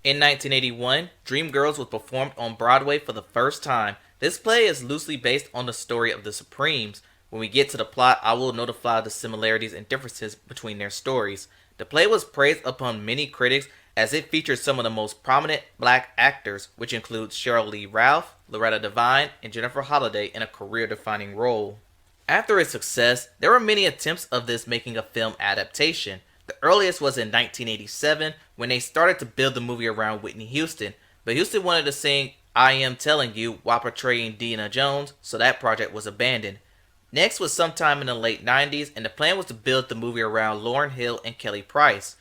In 1981, Dreamgirls was performed on Broadway for the first time. This play is loosely based on the story of the Supremes. When we get to the plot, I will notify the similarities and differences between their stories. The play was praised upon many critics as it featured some of the most prominent black actors, which includes Sharon Leal, Loretta Devine, and Jennifer Holliday in a career-defining role. After its success, there were many attempts of this making a film adaptation. The earliest was in 1987 when they started to build the movie around Whitney Houston, but Houston wanted to sing I Am Telling You while portraying Deena Jones, so that project was abandoned. Next was sometime in the late 90s, and the plan was to build the movie around Lauryn Hill and Kelly Price.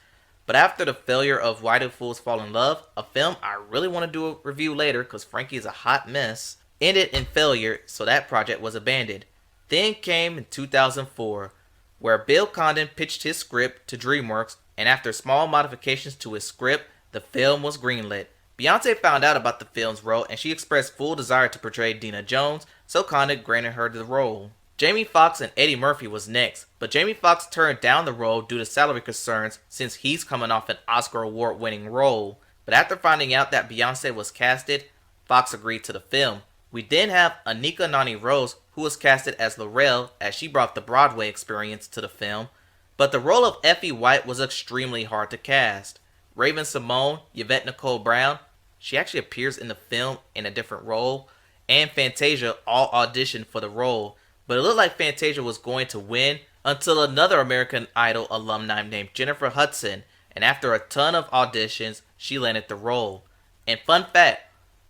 But after the failure of Why Do Fools Fall in Love, a film I really want to do a review later because Frankie is a hot mess, ended in failure, so that project was abandoned. Then came in 2004, where Bill Condon pitched his script to DreamWorks, and after small modifications to his script, the film was greenlit. Beyonce found out about the film's role, and she expressed full desire to portray Deena Jones, so Condon granted her the role. Jaime Foxx and Eddie Murphy was next, but Jaime Foxx turned down the role due to salary concerns since he's coming off an Oscar award-winning role. But after finding out that Beyonce was casted, Foxx agreed to the film. We then have Anika Noni Rose, who was casted as Laurel, as she brought the Broadway experience to the film. But the role of Effie White was extremely hard to cast. Raven Simone, Yvette Nicole Brown, she actually appears in the film in a different role, and Fantasia all auditioned for the role. But it looked like Fantasia was going to win until another American Idol alumni named Jennifer Hudson, and after a ton of auditions, she landed the role. And fun fact,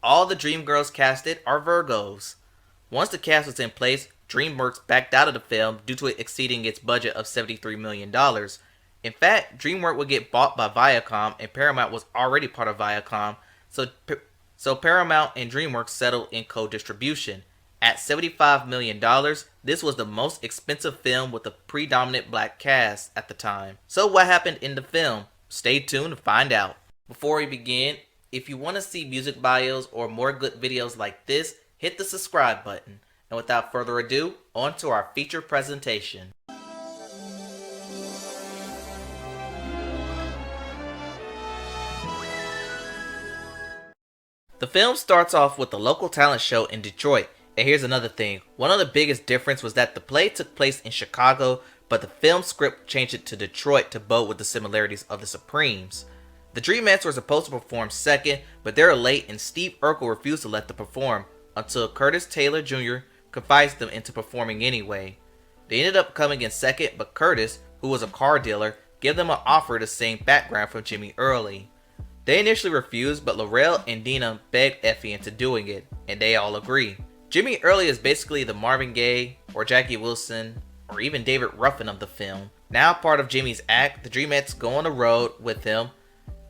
all the Dreamgirls casted are Virgos. Once the cast was in place, DreamWorks backed out of the film due to it exceeding its budget of $73 million. In fact, DreamWorks would get bought by Viacom, and Paramount was already part of Viacom, so Paramount and DreamWorks settled in co-distribution. At $75 million, this was the most expensive film with a predominant black cast at the time. So what happened in the film? Stay tuned to find out. Before we begin, if you want to see music bios or more good videos like this, hit the subscribe button. And without further ado, on to our feature presentation. The film starts off with a local talent show in Detroit. And here's another thing, one of the biggest difference was that the play took place in Chicago, but the film script changed it to Detroit to bow with the similarities of the Supremes. The Dreamettes were supposed to perform second, but they were late and Steve Urkel refused to let them perform, until Curtis Taylor Jr. convinced them into performing anyway. They ended up coming in second, but Curtis, who was a car dealer, gave them an offer to sing background from Jimmy Early. They initially refused, but Laurel and Deena begged Effie into doing it, and they all agree. Jimmy Early is basically the Marvin Gaye, or Jackie Wilson, or even David Ruffin of the film. Now part of Jimmy's act, the Dreamettes go on the road with him.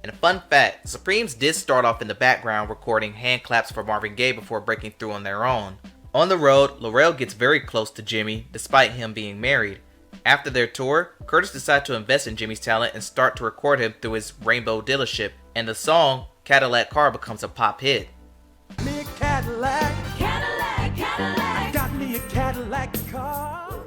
And a fun fact, the Supremes did start off in the background recording hand claps for Marvin Gaye before breaking through on their own. On the road, Laurel gets very close to Jimmy, despite him being married. After their tour, Curtis decides to invest in Jimmy's talent and start to record him through his Rainbow dealership, and the song Cadillac Car becomes a pop hit. Me a Cadillac. I got me a Cadillac car.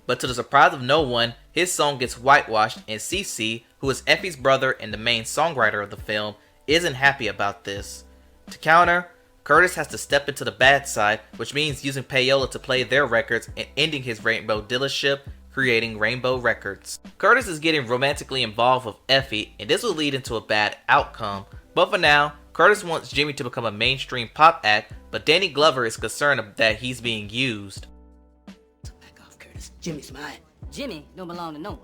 But to the surprise of no one, his song gets whitewashed, and CeCe, who is Effie's brother and the main songwriter of the film, isn't happy about this. To counter, Curtis has to step into the bad side, which means using payola to play their records and ending his Rainbow dealership, creating Rainbow Records. Curtis is getting romantically involved with Effie, and this will lead into a bad outcome. But for now, Curtis wants Jimmy to become a mainstream pop act, but Danny Glover is concerned that he's being used. Back off, Curtis. Jimmy's mine. Jimmy don't belong to no one.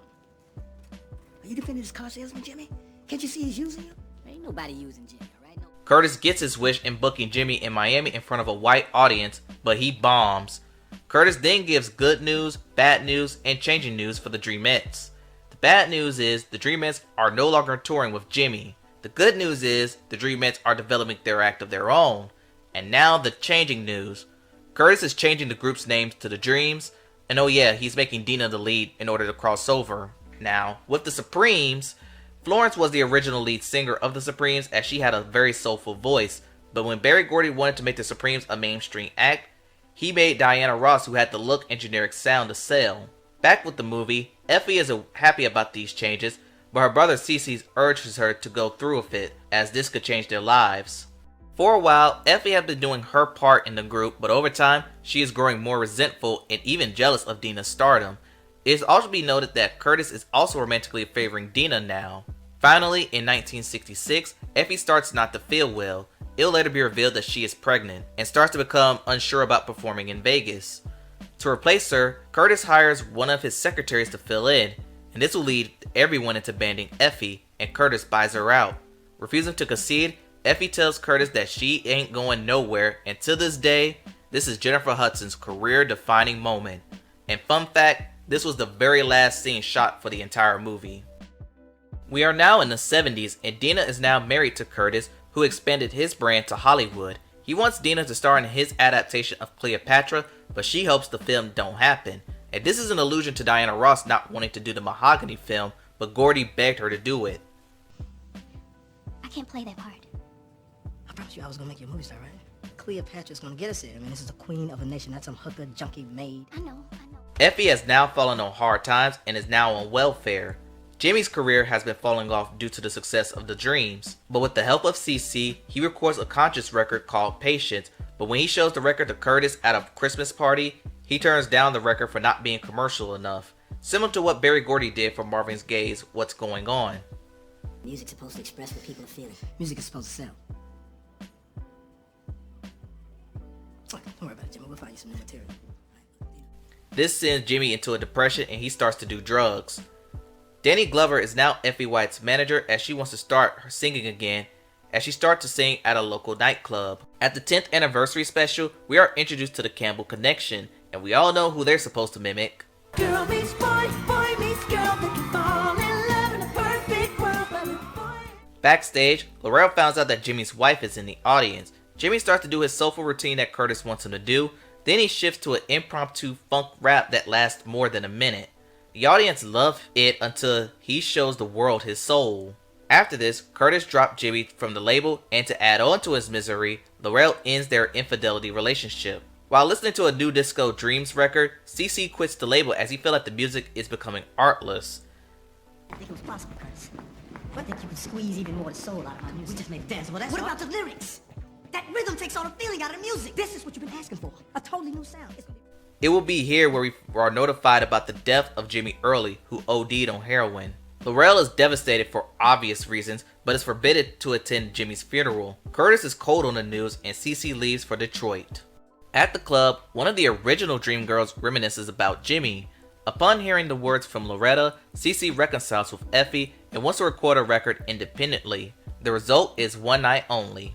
Are you defending this car salesman, Jimmy? Can't you see he's using you? Ain't nobody using Jimmy, alright? No. Curtis gets his wish in booking Jimmy in Miami in front of a white audience, but he bombs. Curtis then gives good news, bad news, and changing news for the Dreamettes. The bad news is the Dreamettes are no longer touring with Jimmy. The good news is the Dreamettes are developing their act of their own. And now the changing news. Curtis is changing the group's names to the Dreams, and oh yeah, he's making Deena the lead in order to cross over. Now, with the Supremes, Florence was the original lead singer of the Supremes as she had a very soulful voice, but when Berry Gordy wanted to make the Supremes a mainstream act, he made Diana Ross, who had the look and generic sound, to sell. Back with the movie, Effie is happy about these changes, but her brother Cece urges her to go through with it, as this could change their lives. For a while, Effie has been doing her part in the group, but over time, she is growing more resentful and even jealous of Dina's stardom. It is also to be noted that Curtis is also romantically favoring Dina now. Finally, in 1966, Effie starts not to feel well. It will later be revealed that she is pregnant, and starts to become unsure about performing in Vegas. To replace her, Curtis hires one of his secretaries to fill in, and this will lead everyone into banning Effie, and Curtis buys her out. Refusing to concede, Effie tells Curtis that she ain't going nowhere, and to this day, this is Jennifer Hudson's career-defining moment. And fun fact, this was the very last scene shot for the entire movie. We are now in the 70s, and Dina is now married to Curtis, who expanded his brand to Hollywood. He wants Dina to star in his adaptation of Cleopatra, but she hopes the film don't happen. And this is an allusion to Diana Ross not wanting to do the Mahogany film, but Gordy begged her to do it. I can't play that part. I promised you I was gonna make you a movie star, right? Cleopatra's gonna get us there. I mean, this is the queen of a nation, not some hooker junkie maid. I know. Effie has now fallen on hard times and is now on welfare. Jimmy's career has been falling off due to the success of The Dreams, but with the help of CC, he records a conscious record called Patience, but when he shows the record to Curtis at a Christmas party, he turns down the record for not being commercial enough, similar to what Berry Gordy did for Marvin Gaye's What's Going On. Music's supposed to express what people are feeling. Music is supposed to sell. Don't worry about it, Jimmy. We'll find you some new material. This sends Jimmy into a depression and he starts to do drugs. Danny Glover is now Effie White's manager as she wants to start her singing again, as she starts to sing at a local nightclub. At the 10th anniversary special, we are introduced to the Campbell connection, and we all know who they're supposed to mimic. Girl meets boy, boy meets girl, they can fall in love in a perfect world, but boy. Backstage, Loretta finds out that Jimmy's wife is in the audience. Jimmy starts to do his soulful routine that Curtis wants him to do, then he shifts to an impromptu funk rap that lasts more than a minute. The audience loves it until he shows the world his soul. After this, Curtis dropped Jimmy from the label, and to add on to his misery, Loretta ends their infidelity relationship. While listening to a new disco Dreams record, CC quits the label as he felt like the music is becoming artless. I think it was possible, Curtis. I think you could squeeze even more soul out of my music. We just made dance. Well, that's what about the lyrics? That rhythm takes all the feeling out of the music. This is what you've been asking for. A totally new sound. It will be here where we are notified about the death of Jimmy Early, who OD'd on heroin. Loretta is devastated for obvious reasons, but is forbidden to attend Jimmy's funeral. Curtis is cold on the news, and CC leaves for Detroit. At the club, one of the original Dreamgirls reminisces about Jimmy. Upon hearing the words from Loretta, CC reconciles with Effie and wants to record a record independently. The result is One Night Only.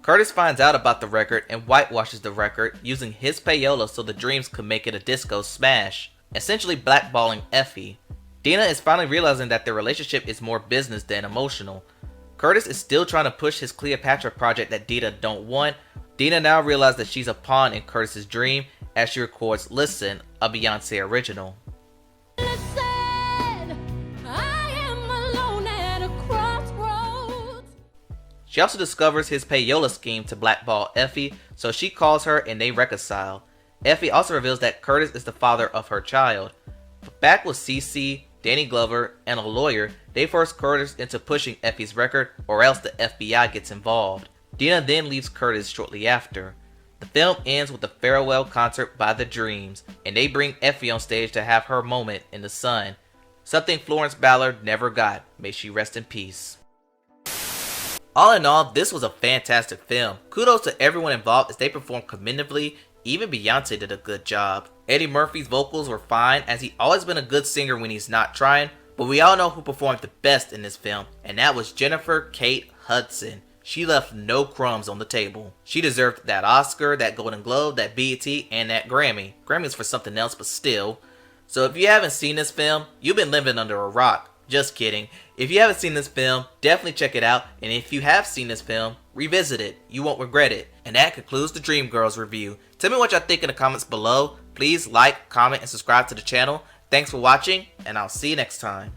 Curtis finds out about the record and whitewashes the record using his payola so the Dreams could make it a disco smash, essentially blackballing Effie. Dina is finally realizing that their relationship is more business than emotional. Curtis is still trying to push his Cleopatra project that Dina don't want. Dina now realizes that she's a pawn in Curtis's dream as she records Listen, a Beyonce original. She also discovers his payola scheme to blackball Effie, so she calls her and they reconcile. Effie also reveals that Curtis is the father of her child. But back with CC, Danny Glover, and a lawyer, they force Curtis into pushing Effie's record or else the FBI gets involved. Dina then leaves Curtis shortly after. The film ends with a farewell concert by the Dreams, and they bring Effie on stage to have her moment in the sun. Something Florence Ballard never got. May she rest in peace. All in all, this was a fantastic film. Kudos to everyone involved as they performed commendably. Even Beyonce did a good job. Eddie Murphy's vocals were fine as he's always been a good singer when he's not trying, but we all know who performed the best in this film, and that was Jennifer Kate Hudson. She left no crumbs on the table. She deserved that Oscar, that Golden Globe, that BET, and that Grammy. Grammy's for something else, but still. So if you haven't seen this film, you've been living under a rock. Just kidding. If you haven't seen this film, definitely check it out. And if you have seen this film, revisit it. You won't regret it. And that concludes the Dreamgirls review. Tell me what y'all think in the comments below. Please like, comment, and subscribe to the channel. Thanks for watching, and I'll see you next time.